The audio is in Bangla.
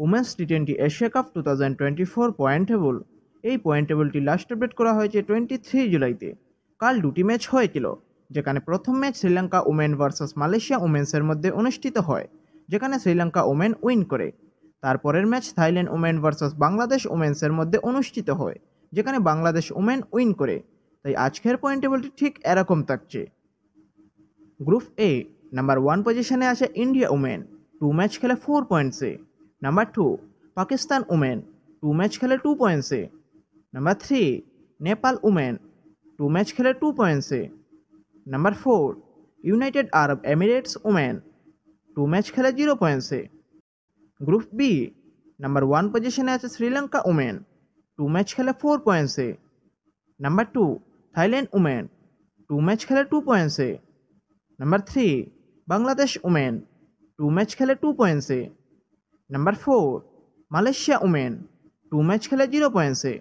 Women's T20 Asia cup 2024 point table. এই পয়েন্ট টেবলটি লাস্ট আপডেট করা হয়েছে 23 জুলাইতে। কাল দুটি ম্যাচ হয়েছিল, যেখানে প্রথম match Sri Lanka women versus Malaysia ওমেন্সের মধ্যে অনুষ্ঠিত হয়, যেখানে শ্রীলঙ্কা ওমেন উইন করে। তারপরের match Thailand women versus Bangladesh ওমেন্সের মধ্যে অনুষ্ঠিত হয়, যেখানে বাংলাদেশ ওমেন উইন করে। তাই আজকের পয়েন্ট টেবলটি ঠিক এরকম থাকছে। গ্রুপ এ নাম্বার 1 পজিশনে আছে ইন্ডিয়া ওমেন, 2 ম্যাচ খেলে 4 পয়েন্টসে। নাম্বার 2 পাকিস্তান ওমেন, 2 ম্যাচ খেলে 2 পয়েন্টসে। নাম্বার 3 নেপাল ওমেন, 2 ম্যাচ খেলে 2 পয়েন্টসে। Number 4 United Arab Emirates women, 2 match খেলে 0 পয়েন্টসে। গ্রুপ বি নাম্বার 1 পজিশনে আছে শ্রীলঙ্কা ওমেন, 2 ম্যাচ খেলে 4 পয়েন্টসে। নাম্বার 2 থাইল্যান্ড ওমেন, 2 ম্যাচ খেলে 2 পয়েন্টসে। নাম্বার 3 বাংলাদেশ ওমেন, 2 ম্যাচ খেলে 2 পয়েন্টসে। নাম্বার 4 মালয়েশিয়া ওমেন, 2 ম্যাচ খেলে 0 পয়েন্টসে।